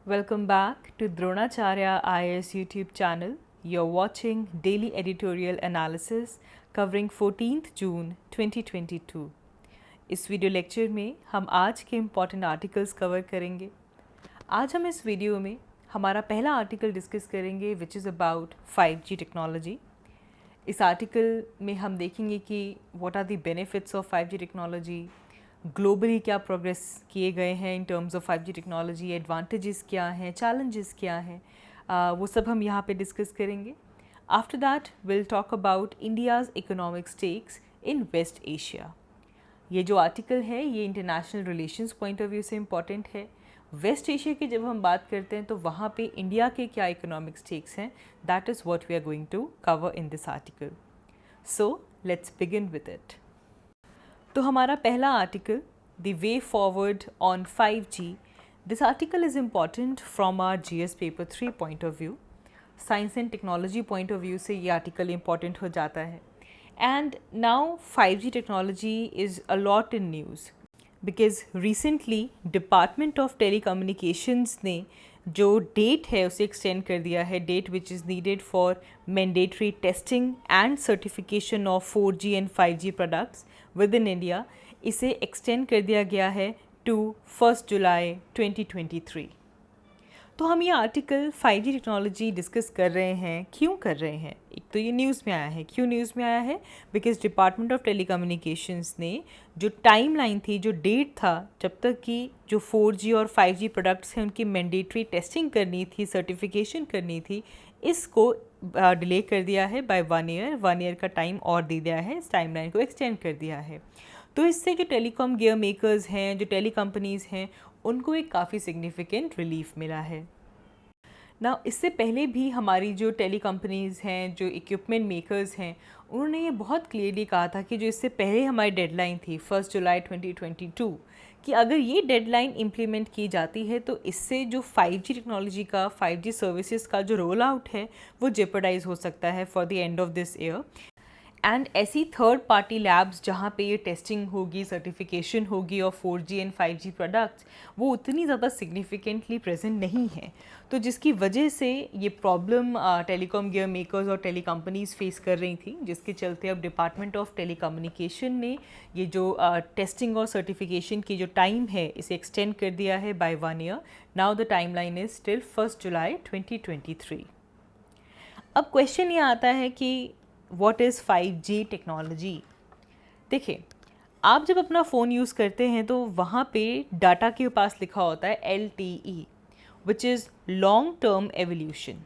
Welcome back to Dronacharya IAS YouTube channel. You're watching daily editorial analysis covering 14th June 2022. इस video lecture में हम आज के important articles cover करेंगे। आज हम इस वीडियो में हमारा पहला आर्टिकल डिस्कस करेंगे which is about 5G technology. इस आर्टिकल में हम देखेंगे कि what are the benefits of 5G technology, globally क्या प्रोग्रेस किए गए हैं in terms of 5G technology, advantages क्या हैं, चैलेंजेस क्या हैं, वो सब हम यहाँ पे डिस्कस करेंगे। After that will talk about India's economic stakes in West Asia. ये जो आर्टिकल है ये international relations point of view से इम्पॉर्टेंट है। वेस्ट एशिया की जब हम बात करते हैं तो वहाँ पे इंडिया के क्या इकोनॉमिक स्टेक्स हैं, that is what we are going to cover in this article. So let's begin with it. तो हमारा पहला article the way forward on 5G, this article is important from our GS paper 3 point of view. Science and technology point of view से ये article important हो जाता है। And now 5G technology is a lot in news because recently department of telecommunications ने जो date है उसे extend कर दिया है, date which is needed for mandatory testing and certification of 4G and 5G products within India. इसे extend कर दिया गया है टू 1 जुलाई 2023। तो हम ये आर्टिकल 5G टेक्नोलॉजी डिस्कस कर रहे हैं, क्यों कर रहे हैं? एक तो ये न्यूज़ में आया है। क्यों न्यूज़ में आया है? बिकॉज डिपार्टमेंट ऑफ टेलीकम्युनिकेशंस ने जो टाइमलाइन थी, जो डेट था जब तक कि जो 4G और 5G प्रोडक्ट्स हैं उनकी मैंडेटरी टेस्टिंग करनी थी, सर्टिफिकेशन करनी थी, इसको डिले कर दिया है बाय 1 ईयर। 1 ईयर का टाइम और दे दिया है, इस टाइमलाइन को एक्सटेंड कर दिया है। तो इससे जो टेलीकॉम गियर मेकर्स हैं, जो टेली कंपनीज़ हैं, उनको एक काफ़ी सिग्निफिकेंट रिलीफ मिला है ना। इससे पहले भी हमारी जो टेली कंपनीज़ हैं, जो इक्विपमेंट मेकर्स हैं, उन्होंने ये बहुत क्लियरली कहा था कि जो इससे पहले हमारी डेडलाइन थी 1 जुलाई 2022 कि अगर ये डेडलाइन इम्प्लीमेंट की जाती है तो इससे जो 5G टेक्नोलॉजी का, 5G सर्विसेज का जो रोल आउट है वो जेपरडाइज हो सकता है for the end of this year. And ऐसी थर्ड पार्टी लैब्स जहाँ पे ये टेस्टिंग होगी, सर्टिफिकेशन होगी और 4G एंड 5G प्रोडक्ट्स, वो उतनी ज़्यादा सिग्निफिकेंटली प्रेजेंट नहीं है। तो जिसकी वजह से ये प्रॉब्लम टेलीकॉम गियर मेकर्स और टेली कंपनीज़ फेस कर रही थी, जिसके चलते अब डिपार्टमेंट ऑफ टेलीकम्युनिकेशन ने ये जो टेस्टिंग और सर्टिफिकेशन की जो टाइम है इसे एक्सटेंड कर दिया है by 1 year. Now the timeline is till 1 July 2023। अब क्वेश्चन ये आता है कि व्हाट इज़ 5G टेक्नोलॉजी? देखिए, आप जब अपना फ़ोन यूज़ करते हैं तो वहाँ पे डाटा के पास लिखा होता है LTE, which is long term evolution.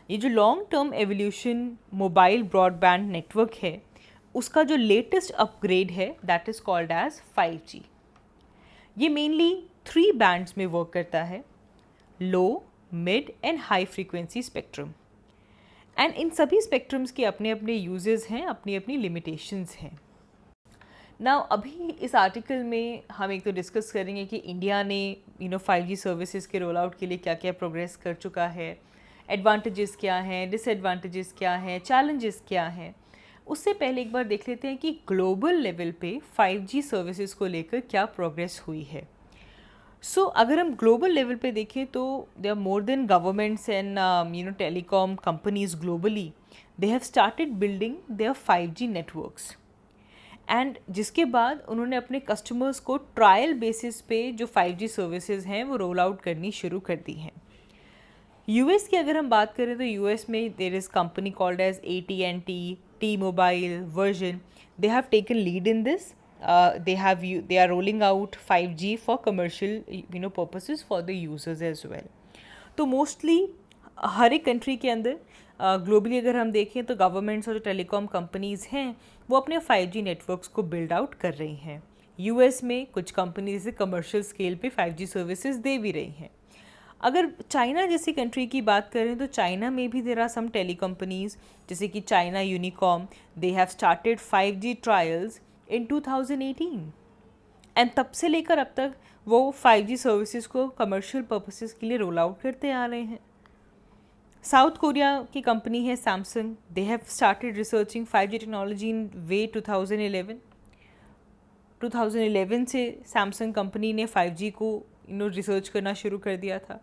ये जो long term evolution mobile broadband network है, उसका जो लेटेस्ट अपग्रेड है that is called as 5G। ये मेनली 3 बैंड्स में वर्क करता है, low, mid and high frequency spectrum. And इन सभी स्पेक्ट्रम्स के अपने अपने यूजेस हैं, अपनी अपनी लिमिटेशंस हैं। नाउ अभी इस आर्टिकल में हम एक तो डिस्कस करेंगे कि इंडिया ने 5G सर्विसेज के रोल आउट के लिए क्या क्या प्रोग्रेस कर चुका है, एडवांटेजेस क्या हैं, डिसएडवांटेजेस क्या हैं, चैलेंजेस क्या हैं। उससे पहले एक बार देख लेते हैं कि ग्लोबल लेवल पे 5G सर्विसेज को लेकर क्या प्रोग्रेस हुई है। सो अगर हम ग्लोबल लेवल पे देखें तो they are more than governments and telecom companies globally, they have started building their 5G networks. And जिसके बाद उन्होंने अपने कस्टमर्स को ट्रायल बेसिस पे जो 5G सर्विसेज हैं वो रोल आउट करनी शुरू कर दी हैं। US की अगर हम बात करें तो US में there is company called as AT&T, T-Mobile, Virgin, they have taken lead in this. They are rolling out 5G for commercial purposes for the users as well. तो मोस्टली हर एक कंट्री के अंदर ग्लोबली अगर हम देखें तो governments और जो टेलीकॉम कंपनीज़ हैं वो अपने 5G नेटवर्क्स को बिल्ड आउट कर रही हैं। US में कुछ कंपनीज कमर्शियल स्केल पे 5G सर्विसेज दे भी रही हैं। अगर चाइना जैसी कंट्री की बात करें तो चाइना में भी there are some tele companies, जैसे कि China Unicom, they have started 5G trials in 2018 and तब से लेकर अब तक वो 5G सर्विसेज को कमर्शियल पर्पसेस के लिए रोल आउट करते आ रहे हैं। साउथ कोरिया की कंपनी है Samsung, they have started researching 5G technology in way 2011। 2011 से सैमसंग कंपनी ने 5G को रिसर्च करना शुरू कर दिया था।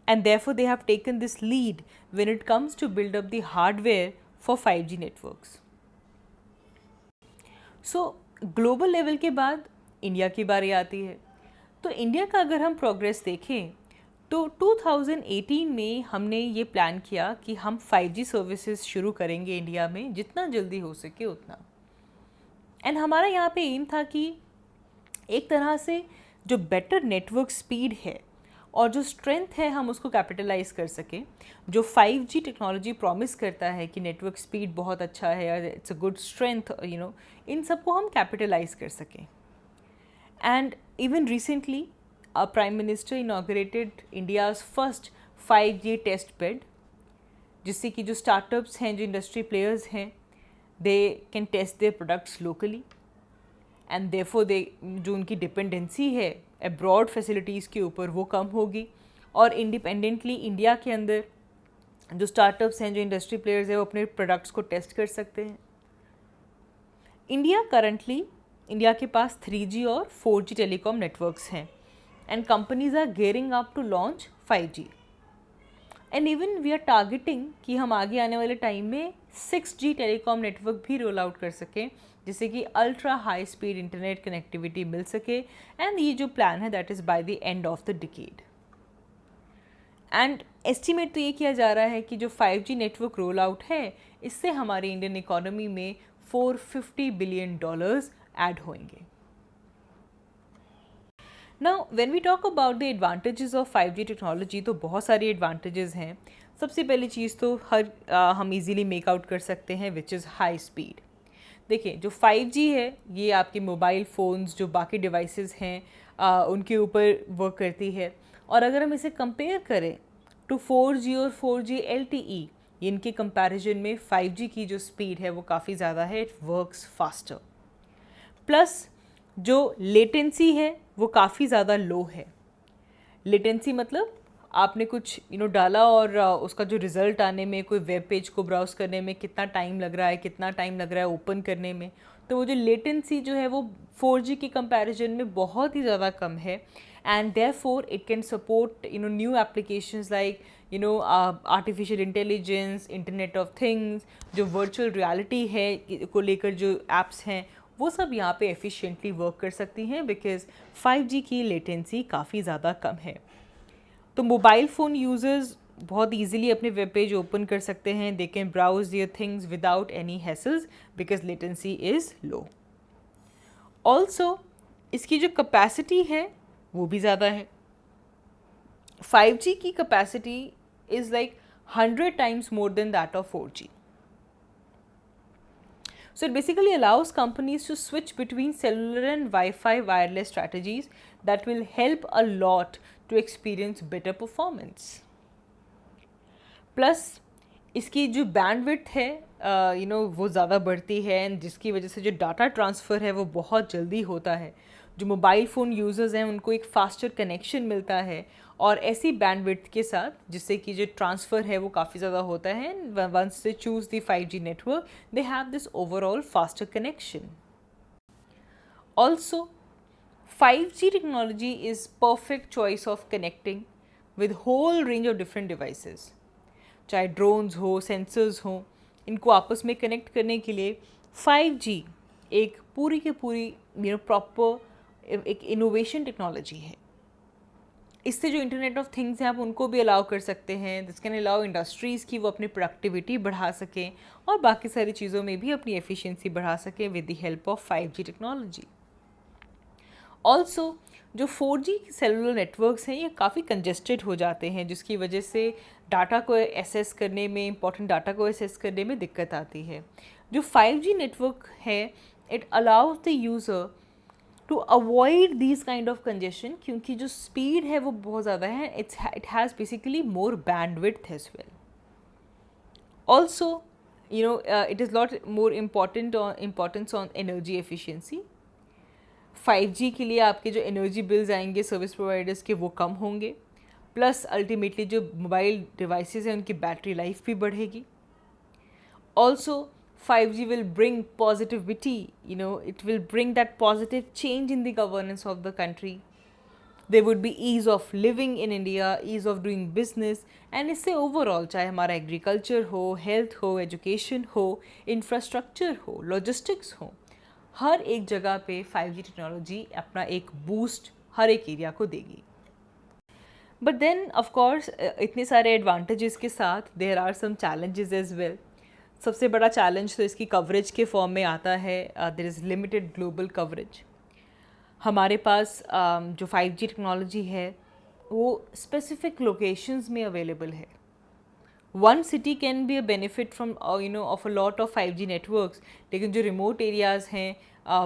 and therefore they have taken this lead when it comes to build up the hardware for 5G networks. So global level के बाद इंडिया की बारी आती है। तो इंडिया का अगर हम प्रोग्रेस देखें तो 2018 में हमने ये प्लान किया कि हम 5G सर्विसेज शुरू करेंगे इंडिया में, जितना जल्दी हो सके उतना। एंड हमारा यहाँ पे एम था कि एक तरह से जो बेटर नेटवर्क स्पीड है और जो स्ट्रेंथ है हम उसको कैपिटलाइज कर सकें। जो 5G टेक्नोलॉजी प्रॉमिस करता है कि नेटवर्क स्पीड बहुत अच्छा है, इट्स अ गुड स्ट्रेंथ, इन सबको हम कैपिटलाइज कर सकें। And even recently prime minister inaugurated India's first 5G test bed, जिससे कि जो स्टार्टअप्स हैं, जो इंडस्ट्री प्लेयर्स हैं, they can test their products locally and therefore they जो उनकी डिपेंडेंसी है अब्रॉड फैसिलिटीज़ के ऊपर वो कम होगी, और इंडिपेंडेंटली इंडिया के अंदर जो स्टार्टअप्स हैं, जो इंडस्ट्री प्लेयर्स हैं, वो अपने प्रोडक्ट्स को टेस्ट कर सकते हैं। इंडिया के पास 3G और 4G टेलीकॉम नेटवर्क्स हैं and companies are gearing up to launch 5G and even we are targeting कि हम आगे आने वाले टाइम में 6G टेलीकॉम नेटवर्क भी रोल आउट कर सकें, जिससे कि ultra high speed internet connectivity मिल सके। एंड ये जो प्लान है that is by the end of the decade. And estimate तो ये किया जा रहा है कि जो 5G नेटवर्क रोल आउट है, इससे हमारी इंडियन इकोनॉमी में $450 बिलियन ऐड होंगे। Now when we talk about the advantages of 5G technology, तो बहुत सारी एडवांटेजेस हैं। सबसे पहली चीज़ तो हम इजीली मेक आउट कर सकते हैं, विच इज़ हाई स्पीड। देखिए, जो 5G है ये आपके मोबाइल फ़ोन्स, जो बाकी डिवाइसेस हैं, उनके ऊपर वर्क करती है। और अगर हम इसे कंपेयर करें टू 4G और 4G LTE, इनके कंपैरिजन में 5G की जो स्पीड है वो काफ़ी ज़्यादा है, इट वर्क्स फास्टर। प्लस जो लेटेंसी है वो काफ़ी ज़्यादा लो है। लेटेंसी मतलब आपने कुछ डाला और उसका जो रिज़ल्ट आने में, कोई वेब पेज को ब्राउज़ करने में कितना टाइम लग रहा है, कितना टाइम लग रहा है ओपन करने में, तो वो जो लेटेंसी जो है वो 4G के कंपैरिजन में बहुत ही ज़्यादा कम है। And therefore it can support new applications like artificial intelligence, internet of things, जो वर्चुअल रियलिटी है को लेकर जो एप्स हैं, वो सब यहाँ पे एफिशिएंटली वर्क कर सकती हैं, बिकॉज 5G की लेटेंसी काफ़ी ज़्यादा कम है। तो मोबाइल फ़ोन यूज़र्स बहुत इजीली अपने वेब पेज ओपन कर सकते हैं, they can browse their things without any hassles because latency is low. Also इसकी जो कैपेसिटी है वो भी ज़्यादा है। 5G की capacity is like 100 times more than that of 4G. So it basically allows companies to switch between cellular and Wi-Fi wireless strategies that will help a lot to experience better performance. Plus इसकी जो bandwidth है वो ज़्यादा बढ़ती है, and जिसकी वजह से जो डाटा ट्रांसफ़र है वो बहुत जल्दी होता है। जो मोबाइल फ़ोन यूज़र्स हैं उनको एक फास्टर कनेक्शन मिलता है, और ऐसी बैंडविड्थ के साथ जिससे कि जो ट्रांसफ़र है वो काफ़ी ज़्यादा होता है। Once they choose the 5G network, they have this overall faster connection. Also 5G technology is perfect choice of connecting with whole range of different devices. चाहे ड्रोन्स हो, सेंसर्स हो, इनको आपस में कनेक्ट करने के लिए 5G एक पूरी की पूरी प्रॉपर एक इनोवेशन टेक्नोलॉजी है। इससे जो इंटरनेट ऑफ थिंग्स हैं आप उनको भी अलाउ कर सकते हैं। दिस कैन अलाउ इंडस्ट्रीज़ की वो अपनी प्रोडक्टिविटी बढ़ा सकें और बाकी सारी चीज़ों में भी अपनी एफिशिएंसी बढ़ा सकें with the help of 5G technology. Also जो 4G सेलुलर नेटवर्क्स हैं ये काफ़ी कंजेस्टेड हो जाते हैं, जिसकी वजह से डाटा को एसेस करने में, इंपॉर्टेंट डाटा को एसेस करने में दिक्कत आती है। जो 5G नेटवर्क है it allows the user to avoid this kind of congestion, क्योंकि जो स्पीड है वो बहुत ज़्यादा है। It has basically more bandwidth as well. Also it is lot more importance on energy efficiency. 5G के लिए आपके जो एनर्जी बिल्स आएंगे सर्विस प्रोवाइडर्स के वो कम होंगे, प्लस अल्टीमेटली जो मोबाइल डिवाइसेस हैं उनकी बैटरी लाइफ भी बढ़ेगी। Also 5G will bring positivity, it will bring that positive change in the governance of the country. There would be ease of living in India, ease of doing business, and इससे overall चाहे हमारा agriculture हो, health हो, education हो, infrastructure हो, logistics हो, हर एक जगह पे 5G टेक्नोलॉजी अपना एक बूस्ट हर एक एरिया को देगी. बट देन ऑफ कोर्स इतने सारे एडवांटेजेस के साथ there are some challenges as well. सबसे बड़ा चैलेंज तो इसकी कवरेज के फॉर्म में आता है. There is limited global coverage. हमारे पास जो 5G टेक्नोलॉजी है वो स्पेसिफिक लोकेशंस में अवेलेबल है. One city can be a benefit from of a lot of 5G networks, लेकिन जो रिमोट एरियाज़ हैं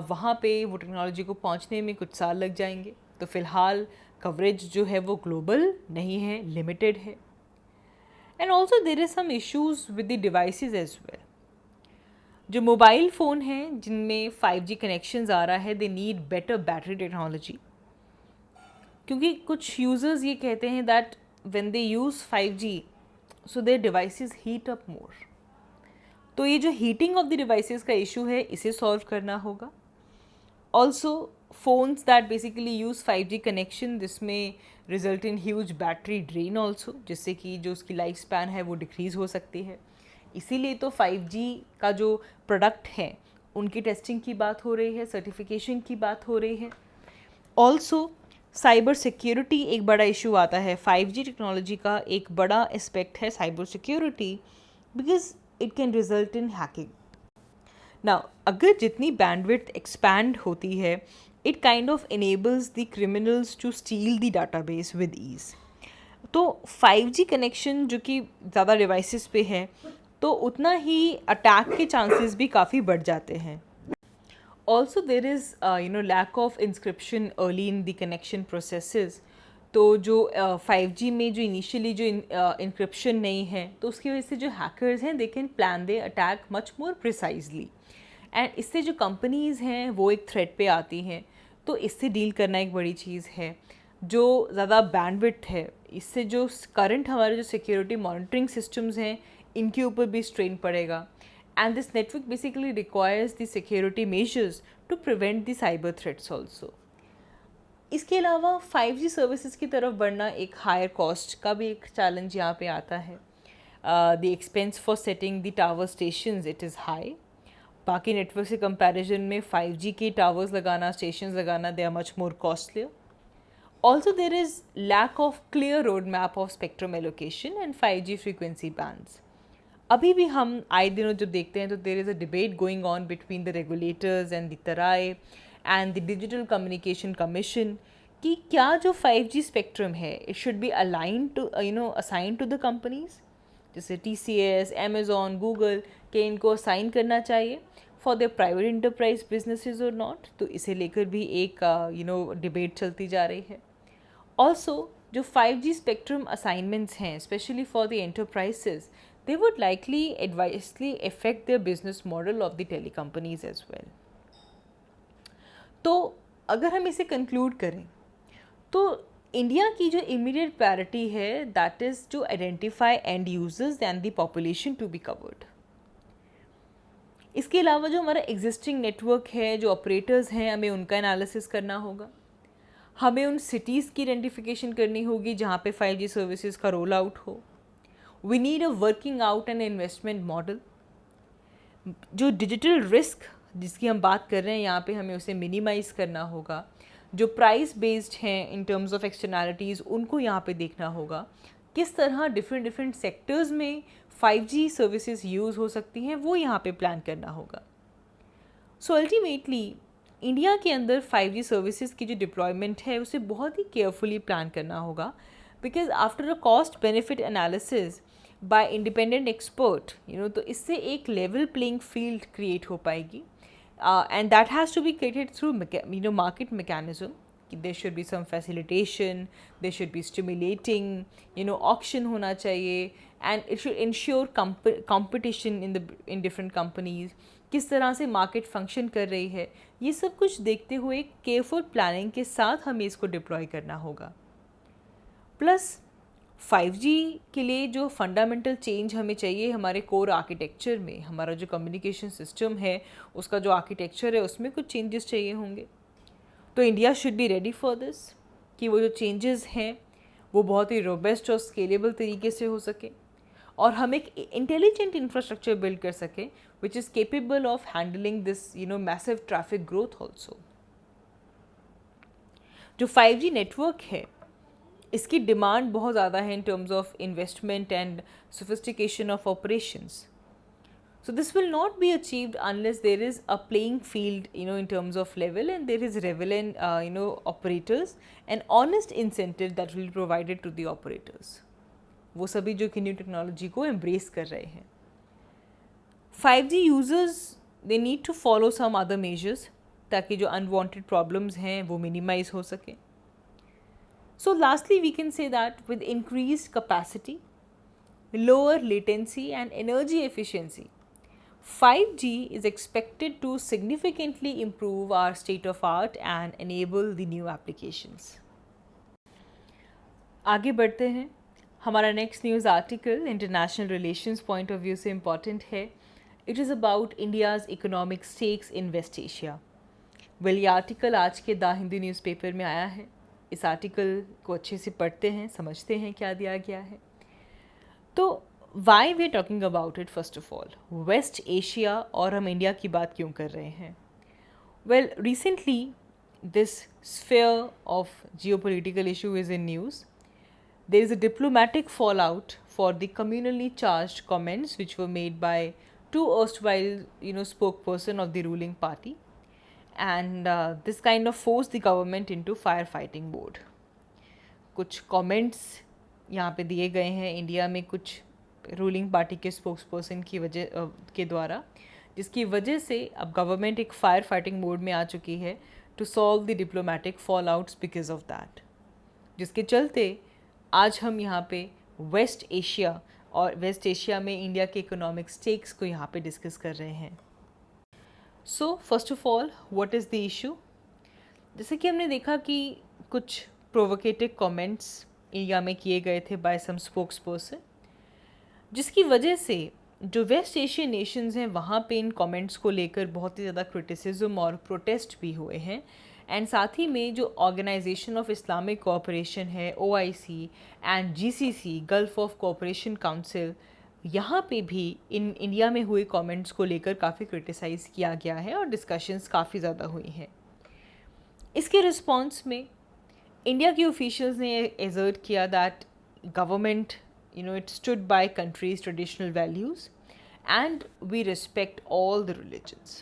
वहाँ पे वो टेक्नोलॉजी को पहुँचने में कुछ साल लग जाएंगे. तो फ़िलहाल कवरेज जो है वो ग्लोबल नहीं है, लिमिटेड है. And also there is some issues with the devices as well. जो मोबाइल फ़ोन हैं जिनमें 5G कनेक्शंस आ रहा है, they need better battery technology, क्योंकि कुछ यूज़र्स ये कहते हैं that when they use 5G so their devices heat up more. तो ये जो हीटिंग ऑफ द डिवाइसेस का इशू है इसे सॉल्व करना होगा. Also phones that basically use 5G connection, this may result in huge battery drain also, जिससे कि जो उसकी लाइफ स्पैन है वो डिक्रीज़ हो सकती है. इसीलिए तो 5G का जो प्रोडक्ट है उनकी टेस्टिंग की बात हो रही है, सर्टिफिकेशन की बात हो रही है. ऑल्सो साइबर सिक्योरिटी एक बड़ा इशू आता है. 5G टेक्नोलॉजी का एक बड़ा एस्पेक्ट है cyber security, because it can result in hacking. Now अगर जितनी बैंडविड्थ एक्सपैंड होती है, it kind of enables the criminals to steal the database with ease. तो 5G कनेक्शन जो कि ज़्यादा डिवाइसेस पे है तो उतना ही अटैक के चांसेस भी काफ़ी बढ़ जाते हैं. Also there is lack of encryption early in the connection processes. तो जो 5G में जो इनिशियली जो इंक्रिप्शन नहीं है तो उसकी वजह से जो हैकर्स हैं they can plan they attack much more precisely. And इससे जो कंपनीज़ हैं वो एक थ्रेट पे आती हैं. तो इससे डील करना एक बड़ी चीज़ है. जो ज़्यादा बैंडविड्थ है इससे जो करंट हमारे जो सिक्योरिटी मॉनिटरिंग सिस्टम्स हैं इनके ऊपर भी स्ट्रेन पड़ेगा. And this network basically requires the security measures to prevent the cyber threats also. इसके अलावा 5G सर्विसेज की तरफ बढ़ना एक हायर कॉस्ट का भी एक चैलेंज यहाँ पे आता है. The expense for setting the tower stations it is high. बाकी नेटवर्क से कंपैरिजन में 5G के टावर्स लगाना, स्टेशंस लगाना, they are much more costlier. Also there is lack of clear road map of spectrum allocation and 5G frequency bands. अभी भी हम आए दिनों जब देखते हैं तो there is a debate going on between the regulators and the TRAI and the digital communication commission कि क्या जो 5G स्पेक्ट्रम है it should be align to assign to the companies, जैसे TCS, Amazon, गूगल के इनको असाइन करना चाहिए for their private enterprise businesses और नॉट. तो इसे लेकर भी एक डिबेट चलती जा रही है. ऑल्सो जो 5G स्पेक्ट्रम असाइनमेंट्स हैं specially for the enterprises, they would likely adversely affect their business model of the tele companies as well. तो अगर हम इसे कंक्लूड करें तो इंडिया की जो इमीडिएट प्रायोरिटी है that is to identify and users and the population to be covered. इसके अलावा जो हमारा एग्जिस्टिंग नेटवर्क है, जो ऑपरेटर्स हैं, हमें उनका एनालिसिस करना होगा. हमें उन सिटीज़ की आइडेंटिफिकेशन करनी होगी जहाँ पे 5G सर्विसेज का रोल आउट हो. We need a working out and investment model. जो डिजिटल रिस्क जिसकी हम बात कर रहे हैं यहाँ पे हमें उसे मिनिमाइज़ करना होगा. जो प्राइस बेस्ड हैं इन टर्म्स ऑफ एक्सटर्नैलिटीज़ उनको यहाँ पे देखना होगा. किस तरह डिफरेंट सेक्टर्स में 5G सर्विसेज यूज़ हो सकती हैं वो यहाँ पे प्लान करना होगा. सो अल्टीमेटली इंडिया के अंदर 5G सर्विसेज की जो डिप्लॉयमेंट है उसे बहुत ही केयरफुली प्लान करना होगा, because after a cost benefit analysis bye independent expert तो इससे एक लेवल प्लेइंग फील्ड क्रिएट हो पाएगी. And that has to be created through market mechanism. There should be some facilitation, there should be stimulating, auction होना चाहिए, and it should ensure competition in different companies. किस तरह से market function कर रही है ये सब कुछ देखते हुए केयरफुल प्लानिंग के साथ हमें इसको डिप्लॉय करना होगा. प्लस 5G के लिए जो फंडामेंटल चेंज हमें चाहिए हमारे कोर आर्किटेक्चर में, हमारा जो कम्युनिकेशन सिस्टम है उसका जो आर्किटेक्चर है उसमें कुछ चेंजेस चाहिए होंगे. तो India should be ready for this. कि वो जो चेंजेस हैं वो बहुत ही रोबस्ट और स्केलेबल तरीके से हो सके और हम एक इंटेलिजेंट इंफ्रास्ट्रक्चर बिल्ड कर सकें which is capable of handling this massive traffic growth also. जो 5G नेटवर्क है इसकी डिमांड बहुत ज़्यादा है इन terms of investment and sophistication of operations. So this will not be achieved unless there is a playing field, in terms of level, and there is relevant, operators and honest incentive that will be provided to the operators. वो सभी जो कि new technology को embrace कर रहे हैं. 5G users they need to follow some other measures ताकि जो unwanted problems हैं वो minimize हो सके. So lastly we can say that with increased capacity, lower latency and energy efficiency, 5G is expected to significantly improve our state of art and enable the new applications. आगे बढ़ते हैं. हमारा next news article international relations point of view से important है. It is about India's economic stakes in West Asia. ये article आज के the Hindu newspaper में आया है. इस आर्टिकल को अच्छे से पढ़ते हैं, समझते हैं क्या दिया गया है. तो why we are talking about it. First of all West Asia और हम इंडिया की बात क्यों कर रहे हैं. Well recently this sphere of geopolitical issue is in news. There is a diplomatic fallout for the communally charged comments which were made by two erstwhile, spokesperson of the ruling party, and this kind of forced the government into firefighting mode. कुछ comments यहाँ पे दिए गए हैं India में कुछ ruling party के spokesperson की वजह के द्वारा, जिसकी वजह से अब गवर्नमेंट एक फायर फाइटिंग मोड में आ चुकी है to solve the diplomatic fallouts because of that. जिसके चलते आज हम यहाँ पे वेस्ट एशिया और वेस्ट एशिया में इंडिया के इकोनॉमिक स्टेक्स को यहाँ पे डिस्कस कर रहे हैं. So first of all what is the issue. जैसे कि हमने देखा कि कुछ प्रोवोकेटिव कमेंट्स इंडिया में किए गए थे बाय सम स्पोक्सपर्सन, जिसकी वजह से जो वेस्ट एशियन नेशंस हैं वहाँ पे इन कमेंट्स को लेकर बहुत ही ज़्यादा क्रिटिसिज्म और प्रोटेस्ट भी हुए हैं. एंड साथ ही में जो ऑर्गेनाइजेशन ऑफ इस्लामिक कोऑपरेशन है OIC and GCC gulf of cooperation council, यहाँ पे भी इन इंडिया में हुए कमेंट्स को लेकर काफ़ी क्रिटिसाइज़ किया गया है और डिस्कशंस काफ़ी ज़्यादा हुई हैं. इसके रिस्पॉन्स में इंडिया के ऑफिशियल्स ने एजर्ट किया that government it stood by country's traditional values and we respect all the religions.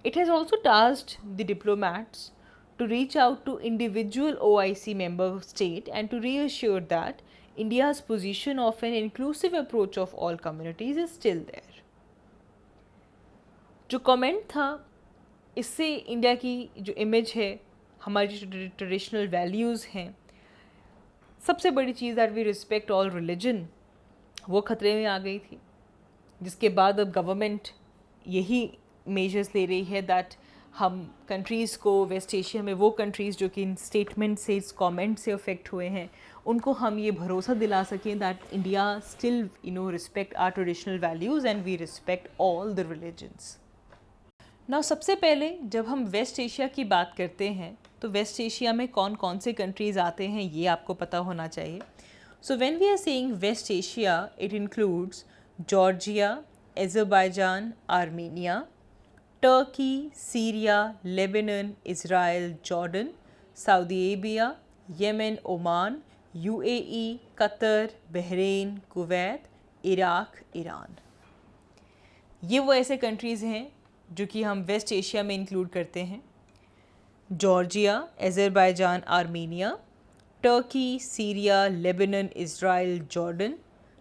It has also tasked the diplomats to reach out to individual OIC member state and to reassure that India's position of an inclusive approach of all communities is still there. जो comment था इससे India की जो image है, हमारी जो traditional values हैं, सबसे बड़ी चीज़ that we respect all religion, वो ख़तरे में आ गई थी. जिसके बाद अब गवर्नमेंट यही मेजर्स ले रही है दैट हम कंट्रीज़ को वेस्ट एशिया में वो कंट्रीज़ जो कि इन स्टेटमेंट से इस कमेंट से अफेक्ट हुए हैं उनको हम ये भरोसा दिला सकें that India still respect our traditional values and we respect all the religions. Now सबसे पहले जब हम वेस्ट एशिया की बात करते हैं तो वेस्ट एशिया में कौन कौन से कंट्रीज़ आते हैं ये आपको पता होना चाहिए. So when we are saying West Asia it includes Georgia, Azerbaijan, Armenia, Turkey, Syria, Lebanon, Israel, Jordan, Saudi Arabia, Yemen, Oman, UAE, Qatar, Bahrain, Kuwait, Iraq, Iran. ये वो ऐसे कंट्रीज़ हैं जो कि हम वेस्ट एशिया में इंक्लूड करते हैं. Georgia, Azerbaijan, Armenia, Turkey, Syria, Lebanon, Israel, Jordan,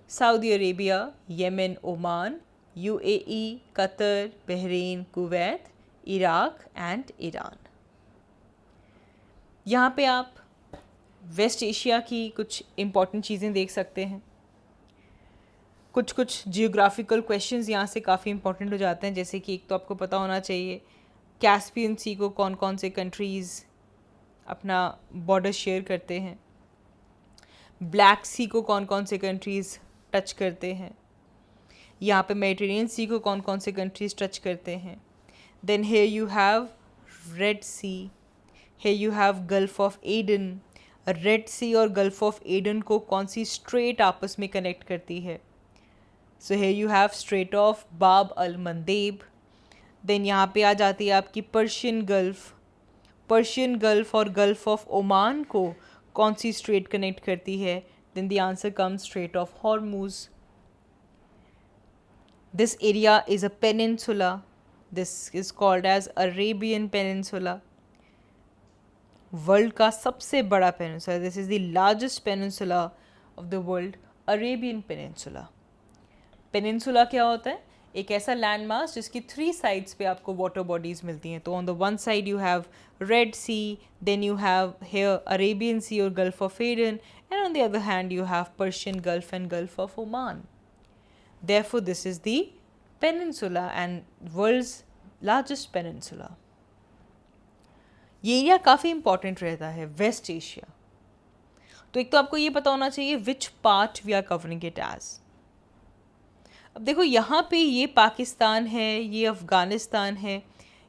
Saudi Arabia, Yemen, Oman, UAE, Qatar, Bahrain, Kuwait, Iraq and Iran. यहाँ पे आप वेस्ट एशिया की कुछ इम्पॉर्टेंट चीज़ें देख सकते हैं. कुछ जियोग्राफिकल क्वेश्चंस यहाँ से काफ़ी इंपॉर्टेंट हो जाते हैं. जैसे कि एक तो आपको पता होना चाहिए कैस्पियन सी को कौन कौन से कंट्रीज़ अपना बॉर्डर शेयर करते हैं, ब्लैक सी को कौन कौन से कंट्रीज़ टच करते हैं, यहाँ पे मेडिटेरेनियन सी को कौन कौन से कंट्रीज़ टच करते हैं. Then here you have Red Sea, Here you have Gulf of Aden. Red Sea और गल्फ ऑफ एडन को कौन सी स्ट्रेट आपस में कनेक्ट करती है? सो here you have straight of बाब अल मंदेब. देन यहाँ पे आ जाती है आपकी पर्शियन गल्फ. पर्शियन गल्फ और गल्फ ऑफ ओमान को कौन सी स्ट्रेट कनेक्ट करती है? Then the answer comes Strait of Hormuz. This area is a peninsula. This is called as Arabian peninsula. World का सबसे बड़ा peninsula. This is the largest peninsula of the world, Arabian peninsula. Peninsula क्या होता है? एक ऐसा land mass जिसकी 3 sides पे आपको वाटर बॉडीज़ मिलती हैं. तो on the one side you have Red Sea, then you have here Arabian Sea और Gulf of Aden, and on the other hand you have Persian Gulf and Gulf of Oman. Therefore, this is the peninsula and world's largest peninsula. ये area काफ़ी important रहता है, West Asia. तो एक तो आपको ये पता होना चाहिए which part we are covering it as. अब देखो यहाँ पे ये पाकिस्तान है, ये अफ़गानिस्तान है.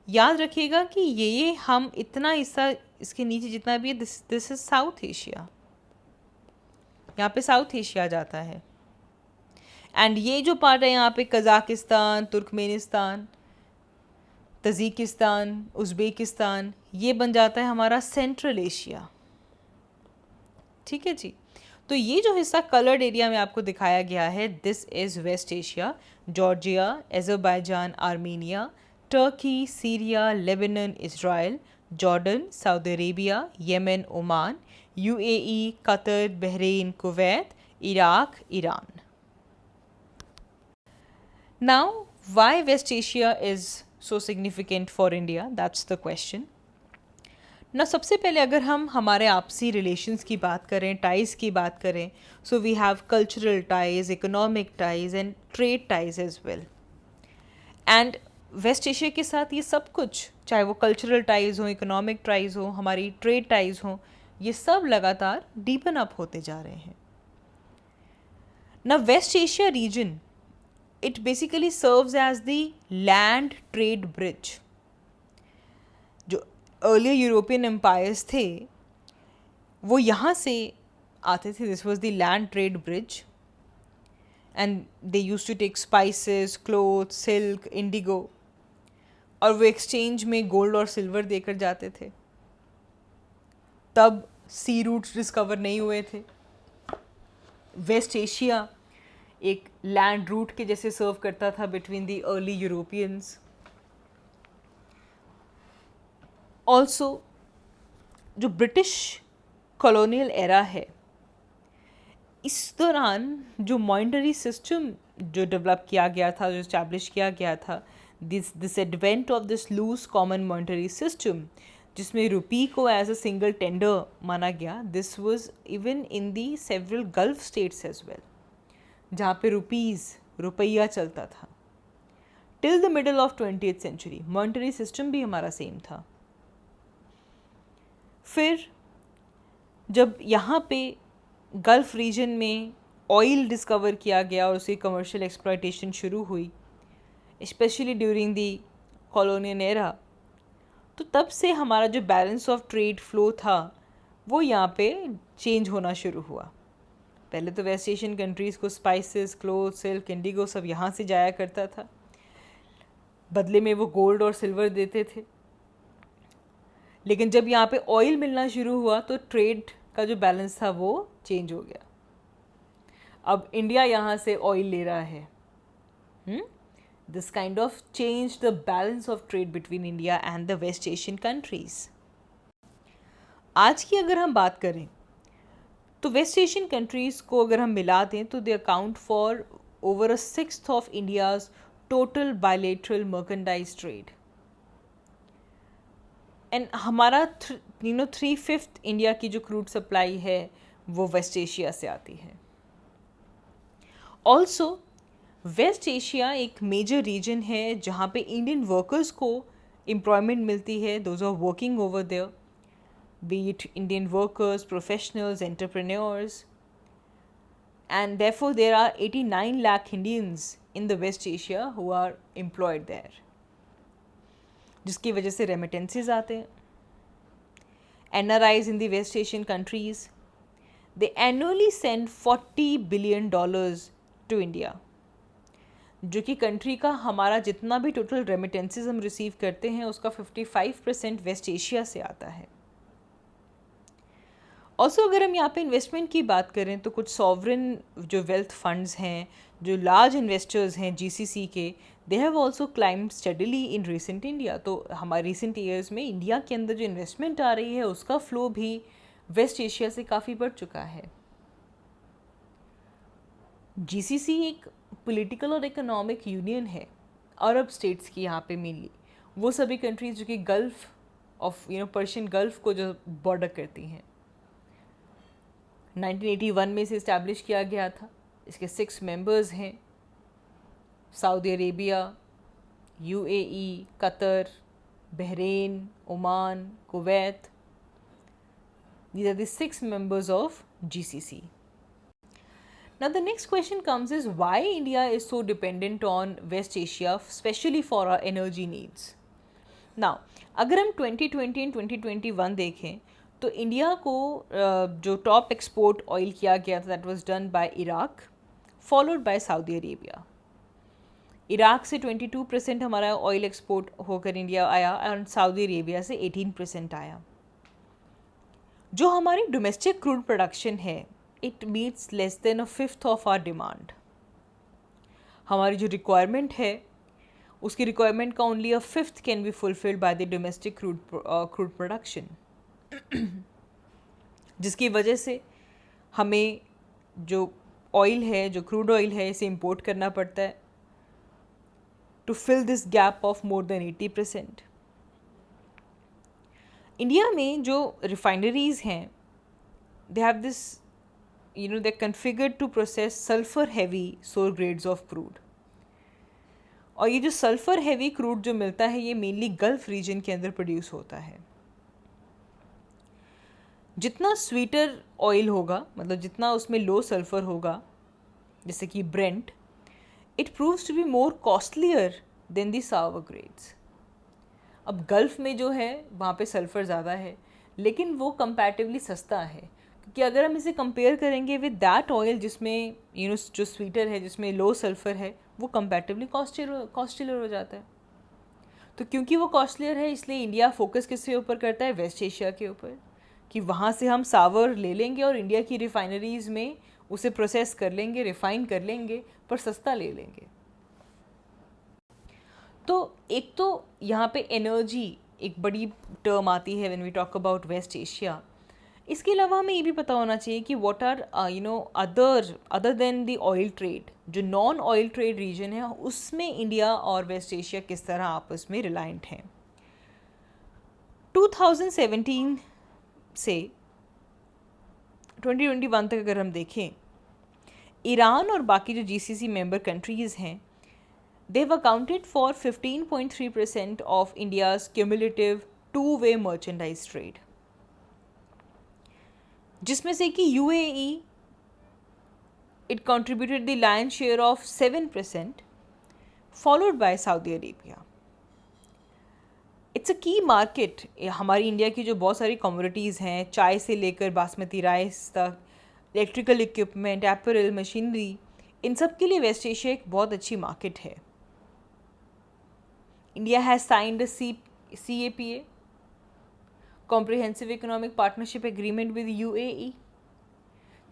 याद रखिएगा कि ये हम इतना हिस्सा इसके नीचे जितना भी है, दिस इज़ साउथ एशिया. यहाँ पे साउथ एशिया जाता है. एंड ये जो पार्ट है यहाँ पे कज़ाकिस्तान, तुर्कमेनिस्तान, तजिकिस्तान, उज़्बेकिस्तान, ये बन जाता है हमारा सेंट्रल एशिया. ठीक है जी. तो ये जो हिस्सा कलर्ड एरिया में आपको दिखाया गया है, this is West Asia. Georgia, Azerbaijan, Armenia, Turkey, Syria, Lebanon, Israel, Jordan, Saudi Arabia, Yemen, Oman, UAE, Qatar, Bahrain, Kuwait, Iraq, Iran. Now, why West Asia is so significant for India? That's the question. ना सबसे पहले अगर हम हमारे आपसी relations की बात करें, टाइज़ की बात करें, so we have cultural ties, economic ties and trade ties as well. And West Asia के साथ ये सब कुछ, चाहे वो कल्चरल टाइज़ हो, इकोनॉमिक टाइज़ हो, हमारी ट्रेड टाइज़ हो, ये सब लगातार डीपन अप होते जा रहे हैं. ना West Asia region, it basically serves as the land trade bridge. जो earlier European empires थे वो यहाँ से आते थे. This was the land trade bridge and they used to take spices, clothes, silk, indigo, और वो exchange में gold और silver देकर जाते थे. तब सी रूट्स डिस्कवर नहीं हुए थे. वेस्ट एशिया एक लैंड रूट के जैसे सर्व करता था between the early Europeans. Also जो ब्रिटिश कॉलोनियल एरा है, इस दौरान जो मॉनेटरी सिस्टम जो डेवलप किया गया था, जो इस्टेब्लिश किया गया था, this advent of this loose common monetary system, जिसमें रुपी को एज अ सिंगल टेंडर माना गया, this was even in the several Gulf states as well, जहाँ पे रुपया चलता था. Till the middle of 20th century monetary system भी हमारा सेम था. फिर जब यहाँ पे गल्फ रीजन में ऑयल डिस्कवर किया गया और उसकी कमर्शियल एक्सप्लॉयटेशन शुरू हुई, specially during the colonial era, तो तब से हमारा जो बैलेंस ऑफ ट्रेड फ्लो था वो यहाँ पे चेंज होना शुरू हुआ. पहले तो वेस्ट एशियन कंट्रीज़ को स्पाइसेस, क्लोथ, सिल्क, इंडिगो सब यहाँ से जाया करता था. बदले में वो गोल्ड और सिल्वर देते थे. लेकिन जब यहाँ पे ऑयल मिलना शुरू हुआ तो ट्रेड का जो बैलेंस था वो चेंज हो गया. अब इंडिया यहाँ से ऑयल ले रहा है. This kind of change the balance of trade between India and the West Asian countries. आज की अगर हम बात करें तो वेस्ट एशियन कंट्रीज़ को अगर हम मिला दें तो they account for over a sixth of India's total bilateral merchandise trade. And हमारा 3/5 इंडिया की जो क्रूड सप्लाई है वो वेस्ट एशिया से आती है. ऑल्सो वेस्ट एशिया एक मेजर रीजन है जहाँ पे इंडियन वर्कर्स को एम्प्लॉयमेंट मिलती है. Those are working over there, be it Indian workers, professionals, entrepreneurs, and therefore there are 89 lakh Indians in the West Asia who are employed there, जिसकी वजह से remittances आते हैं. NRIs in the West Asian countries. They annually send $40 billion to India, जो कि country का हमारा जितना भी टोटल रेमिटेंसेस हम रिसीव करते हैं उसका 55% वेस्ट एशिया से आता है. ऑल्सो अगर हम यहाँ पे इन्वेस्टमेंट की बात करें तो कुछ सॉवरेन जो वेल्थ फंड्स हैं, जो लार्ज इन्वेस्टर्स हैं GCC के, they have also climbed steadily in recent India. तो हमारे रिसेंट ईयर्स में इंडिया के अंदर जो इन्वेस्टमेंट आ रही है उसका फ्लो भी वेस्ट एशिया से काफ़ी बढ़ चुका है. GCC एक पॉलिटिकल और इकोनॉमिक यूनियन है अरब स्टेट्स की. यहाँ पे मेनली वो सभी कंट्रीज जो कि गल्फ ऑफ पर्शियन गल्फ को जो बॉर्डर करती हैं. 1981 में इसे इस्टेब्लिश किया गया था. इसके 6 मेंबर्स हैं: Saudi Arabia, UAE, Qatar, Bahrain, Oman, Kuwait. These are the 6 members of GCC. Now the next question comes is why India is so dependent on West Asia, especially for our energy needs. Now अगर हम 2020 and 2021 देखें तो India को जो top export oil किया गया था that was done by Iraq, followed by Saudi Arabia. Iraq से 22% हमारा ऑयल एक्सपोर्ट होकर इंडिया आया और सऊदी अरेबिया से 18% आया. जो हमारी डोमेस्टिक क्रूड प्रोडक्शन है it meets less than 1/5 of our demand. हमारी जो रिक्वायरमेंट है उसकी रिक्वायरमेंट का only 1/5 can be fulfilled by the domestic crude production, जिसकी वजह से हमें जो ऑयल है, जो क्रूड ऑयल है, इसे इंपोर्ट करना पड़ता है to fill this gap of more than 80%. India में जो रिफाइनरीज हैं they have this they configured to process sulphur heavy sour grades of crude. और ये जो सल्फर हैवी क्रूड जो मिलता है ये मेनली गल्फ रीजन के अंदर प्रोड्यूस होता है. जितना स्वीटर ऑयल होगा, मतलब जितना उसमें लो सल्फर होगा, जैसे कि Brent, it proves to be more costlier than the sour grades. अब गल्फ में जो है वहाँ पे सल्फ़र ज़्यादा है लेकिन वो कंपैरेटिवली सस्ता है, क्योंकि अगर हम इसे कंपेयर करेंगे विद दैट ऑयल जिसमें जो स्वीटर है, जिसमें लो सल्फ़र है, वो कंपैरेटिवली कॉस्टलियर हो जाता है. तो क्योंकि वो कॉस्टलियर है इसलिए इंडिया फोकस किसके ऊपर करता है? वेस्ट एशिया के ऊपर, कि वहाँ से हम सावर ले लेंगे और इंडिया की रिफाइनरीज़ में उसे प्रोसेस कर लेंगे, रिफ़ाइन कर लेंगे, पर सस्ता ले लेंगे. तो एक तो यहाँ पे एनर्जी एक बड़ी टर्म आती है when we talk about West Asia. इसके अलावा हमें ये भी पता होना चाहिए कि what are other than the oil trade, जो नॉन ऑयल ट्रेड रीजन है उसमें इंडिया और वेस्ट एशिया किस तरह आपस में रिलायंट हैं. 2017 से 2021 तक अगर हम देखें, ईरान और बाकी जो GCC मेंबर कंट्रीज़ हैं they've accounted for 15.3% of India's cumulative two-way merchandise trade, जिसमें से कि UAE it contributed the lion's share of 7%, followed by Saudi Arabia. It's a key market. हमारी इंडिया की जो बहुत सारी कमोडिटीज़ हैं, चाय से लेकर बासमती राइस तक, इलेक्ट्रिकल इक्विपमेंट, एपरल, मशीनरी, इन सब के लिए वेस्ट एशिया एक बहुत अच्छी मार्केट है. India has signed a CAPA, Comprehensive Economic Partnership Agreement with UAE,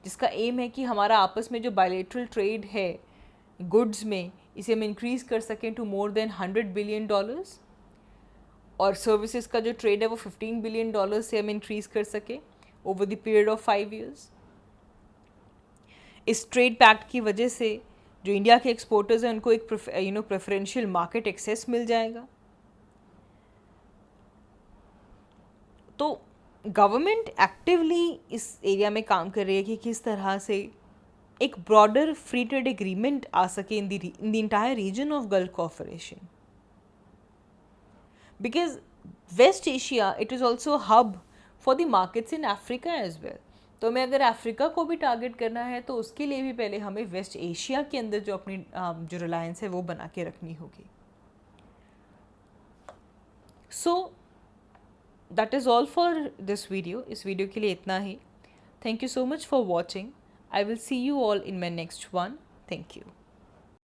जिसका एम है कि हमारा आपस में जो बायलेटरल ट्रेड है गुड्स में, इसे हम इंक्रीज़ कर सकें टू मोर देन $100 बिलियन, और सर्विसेज का जो ट्रेड है वो $15 बिलियन से हम इंक्रीज़ कर सकें over the period of 5 years. इस ट्रेड पैक्ट की वजह से जो इंडिया के एक्सपोर्टर्स हैं उनको एक प्रेफरेंशियल मार्केट एक्सेस मिल जाएगा. तो गवर्नमेंट एक्टिवली इस एरिया में काम कर रही है कि किस तरह से एक ब्रॉडर फ्री ट्रेड एग्रीमेंट आ सके in the entire region of Gulf corporation, because West Asia it is also hub for the markets in Africa as well. तो हमें अगर अफ्रीका को भी टारगेट करना है तो उसके लिए भी पहले हमें वेस्ट एशिया के अंदर जो अपनी जो रिलायंस है वो बना के रखनी होगी. So that is all for this video. इस वीडियो के लिए इतना ही. Thank you so much for watching. I will see you all in my next one. Thank you.